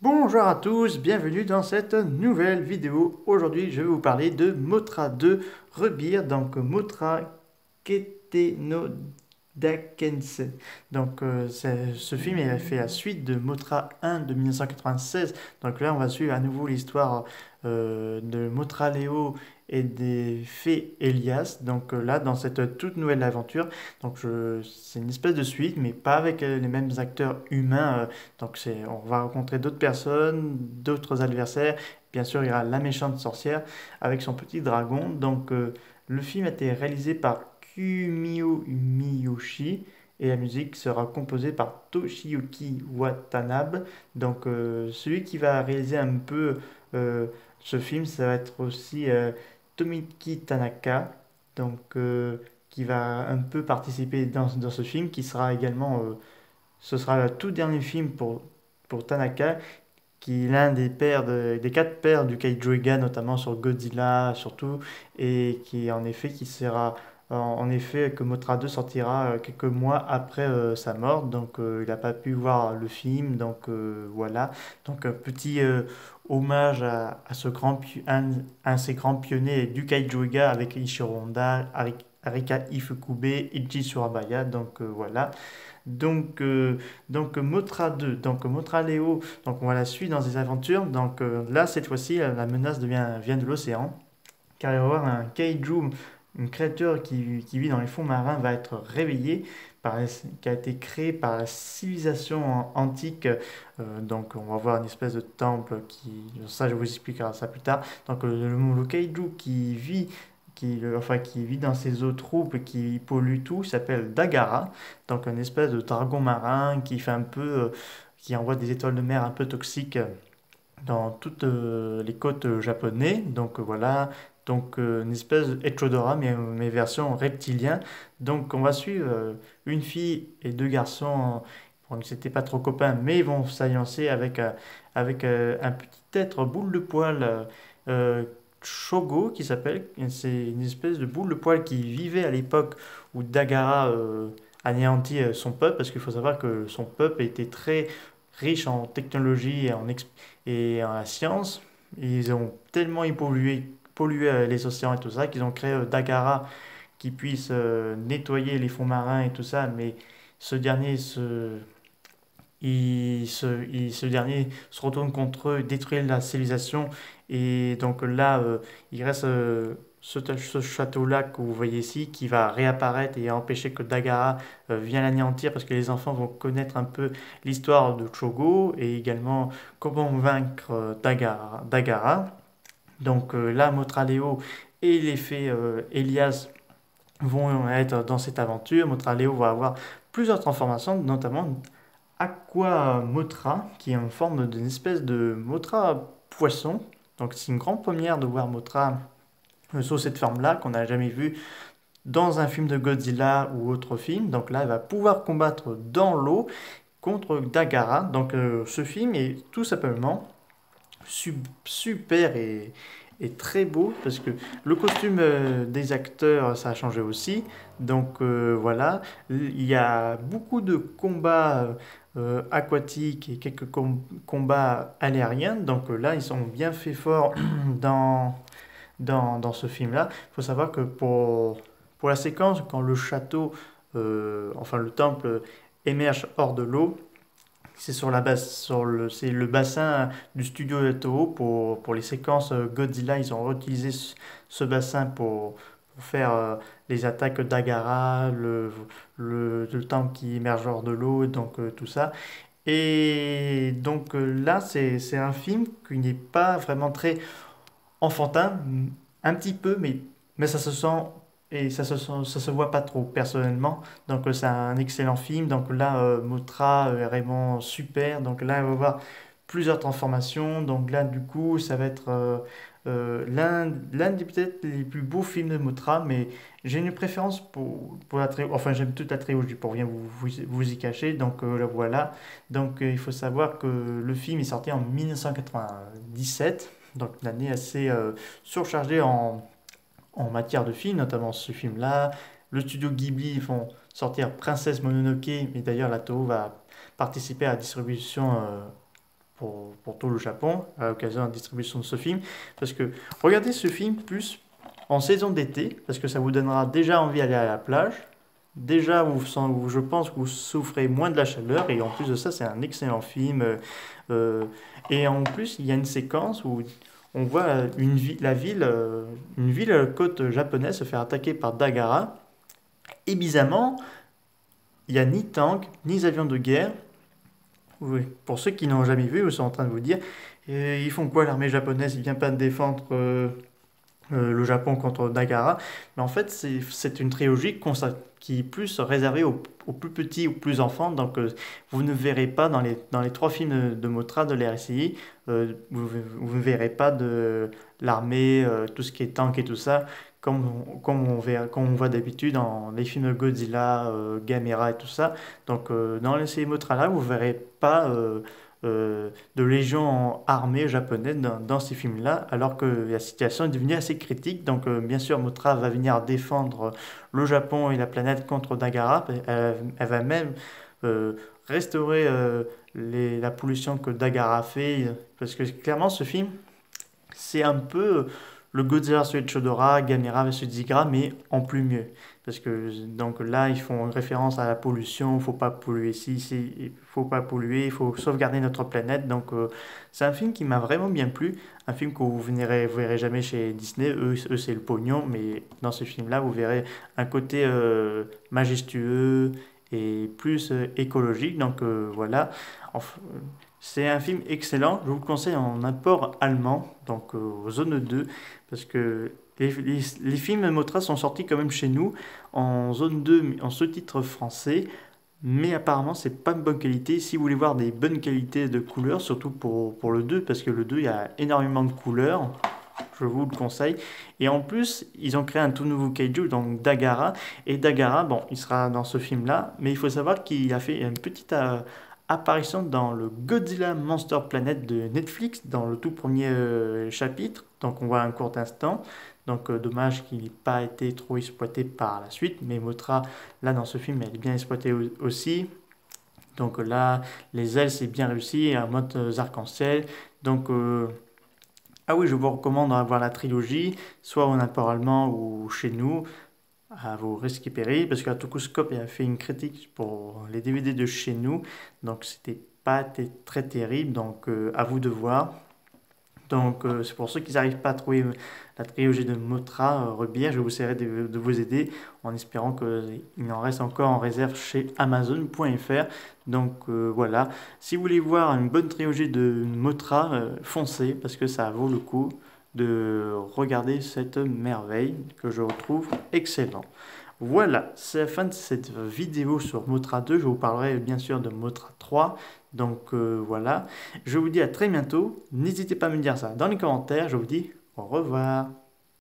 Bonjour à tous, bienvenue dans cette nouvelle vidéo. Aujourd'hui, je vais vous parler de Mothra 2 Rebirth, donc Mothra Ketenno Dakense. Ce film il a fait la suite de Mothra 1 de 1996. Donc là, on va suivre à nouveau l'histoire de Mothra Léo et des fées Elias. Là, dans cette toute nouvelle aventure, c'est une espèce de suite, mais pas avec les mêmes acteurs humains. On va rencontrer d'autres personnes, d'autres adversaires. Bien sûr, il y aura la méchante sorcière avec son petit dragon. Le film a été réalisé par Kumio Miyoshi et la musique sera composée par Toshiyuki Watanabe. Celui qui va réaliser un peu euh, ce film, ça va être aussi Tomiki Tanaka, qui va un peu participer dans ce film, qui sera également ce sera le tout dernier film pour Tanaka, qui est l'un des quatre pères du Kaiju-Ega, notamment sur Godzilla surtout, et qui sera en effet que Mothra 2 sortira quelques mois après sa mort, il n'a pas pu voir le film, voilà. Un petit hommage à un de ces grands pionniers du Kaiju-Ega avec Ishiro Honda, Arika Ifukube, Ichi Surabaya, voilà. Donc, Mothra 2, Mothra Léo, on va la suivre dans ses aventures. Là, cette fois-ci, la menace vient de l'océan, car il va y avoir un kaiju, une créature qui vit dans les fonds marins, va être réveillée, qui a été créée par la civilisation antique. On va voir une espèce de temple ça je vous expliquerai ça plus tard. Le kaiju qui vit dans ces eaux troubles, qui pollue tout, s'appelle Dagara. Un espèce de dragon marin qui envoie des étoiles de mer un peu toxiques dans toutes les côtes japonaises. Voilà. Une espèce d'Echidora, mais version reptilien. On va suivre une fille et deux garçons. Bon, ils n'étaient pas trop copains, mais ils vont s'alliancer avec un petit être boule de poil, euh, Shogo qui s'appelle. C'est une espèce de boule de poil qui vivait à l'époque où Dagara anéantit son peuple, parce qu'il faut savoir que son peuple était très riche en technologie et en science. Ils ont tellement pollué les océans et tout ça qu'ils ont créé Dagara qui puisse nettoyer les fonds marins et tout ça, mais ce dernier ce dernier se retourne contre eux, détruit la civilisation. Et donc là, il reste ce château-là que vous voyez ici qui va réapparaître et empêcher que Dagara vienne l'anéantir parce que les enfants vont connaître un peu l'histoire de Chogo et également comment vaincre Dagara. Là, Motraleo et les fées Elias vont être dans cette aventure. Motraleo va avoir plusieurs transformations, notamment Aqua Mothra, qui est en forme d'une espèce de Mothra poisson. C'est une grande première de voir Mothra sous cette forme-là, qu'on n'a jamais vue dans un film de Godzilla ou autre film. Là, elle va pouvoir combattre dans l'eau contre Dagara. Ce film est tout simplement super et très beau parce que le costume des acteurs ça a changé aussi. Voilà, il y a beaucoup de combats aquatiques et quelques combats aériens. Là, ils sont bien fait fort dans ce film-là. Il faut savoir que pour la séquence, quand le château, enfin le temple émerge hors de l'eau, c'est le bassin du studio Toho pour les séquences Godzilla. Ils ont réutilisé ce bassin pour faire les attaques d'Agara, le temple qui émerge hors de l'eau, tout ça. Là, c'est un film qui n'est pas vraiment très enfantin, un petit peu, mais ça se sent et ça se voit pas trop personnellement. C'est un excellent film. Là, Mothra est vraiment super. Là, on va voir plusieurs transformations. Là, du coup, ça va être l'un des peut-être les plus beaux films de Mothra, mais j'ai une préférence pour la trilogie. Enfin, j'aime toute la trilogie pour rien vous y cacher. Voilà. Il faut savoir que le film est sorti en 1997, une année assez surchargée en matière de films, notamment ce film-là. Le studio Ghibli font sortir Princesse Mononoke, mais d'ailleurs la Toho va participer à la distribution pour tout le Japon à l'occasion de la distribution de ce film. Parce que regardez ce film plus en saison d'été, parce que ça vous donnera déjà envie d'aller à la plage. Déjà, je pense que vous souffrez moins de la chaleur, et en plus de ça, c'est un excellent film. Euh, et en plus, il y a une séquence où on voit une ville côte japonaise se faire attaquer par Dagara. Et bizarrement, il n'y a ni tank, ni avions de guerre. Oui, pour ceux qui n'ont jamais vu, ils sont en train de vous dire, ils font quoi l'armée japonaise? Ils viennent pas défendre le Japon contre Nagara. Mais en fait, c'est une trilogie qui est plus réservée aux plus petits, aux plus enfants. Donc, vous ne verrez pas dans les trois films de Motra, de l'RCI, vous ne verrez pas de l'armée, tout ce qui est tank et tout ça, comme on voit d'habitude dans les films de Godzilla, Gamera et tout ça. Donc, dans les séries Motra là, vous ne verrez pas de légions armées japonaises dans ces films-là, alors que la situation est devenue assez critique. Donc, bien sûr, Mothra va venir défendre le Japon et la planète contre Nagara. Elle va même restaurer la pollution que Nagara a fait, parce que clairement, ce film, c'est un peu le Godzilla vs Chodora, Gamera vs Zigra, mais en plus mieux. Parce que donc là, ils font référence à la pollution, il faut pas polluer ici, il faut pas polluer, il faut sauvegarder notre planète. Donc c'est un film qui m'a vraiment bien plu, un film que vous verrez jamais chez Disney, eux c'est le pognon, mais dans ce film-là, vous verrez un côté majestueux et plus écologique. Donc voilà. Enfin, c'est un film excellent, je vous le conseille en import allemand, donc zone 2, parce que les films Motra sont sortis quand même chez nous en zone 2, en sous-titre français, mais apparemment c'est pas de bonne qualité. Si vous voulez voir des bonnes qualités de couleurs, surtout pour le 2, parce que le 2 il y a énormément de couleurs, je vous le conseille. Et en plus, ils ont créé un tout nouveau kaiju, donc Dagara. Et Dagara, bon, il sera dans ce film-là, mais il faut savoir qu'il a fait une petite apparition dans le Godzilla Monster Planet de Netflix, dans le tout premier chapitre. Donc on voit un court instant. Donc dommage qu'il n'ait pas été trop exploité par la suite. Mais Mothra, là dans ce film, elle est bien exploitée aussi. Donc là, les ailes, c'est bien réussi, un mode arc-en-ciel. Donc ah oui, je vous recommande de voir la trilogie, soit en import allemand ou chez nous, à vos risques et périls, parce qu'Atokuscope a fait une critique pour les DVD de chez nous, donc c'était pas très terrible, donc à vous de voir. Donc c'est pour ceux qui n'arrivent pas à trouver la trilogie de Mothra, Rebir, je vous essaierai de vous aider en espérant qu'il en reste encore en réserve chez Amazon.fr. Donc voilà, si vous voulez voir une bonne trilogie de Mothra, foncez parce que ça vaut le coup de regarder cette merveille que je trouve excellent. Voilà, c'est la fin de cette vidéo sur Mothra 2. Je vous parlerai bien sûr de Mothra 3. Donc voilà, je vous dis à très bientôt. N'hésitez pas à me dire ça dans les commentaires. Je vous dis au revoir.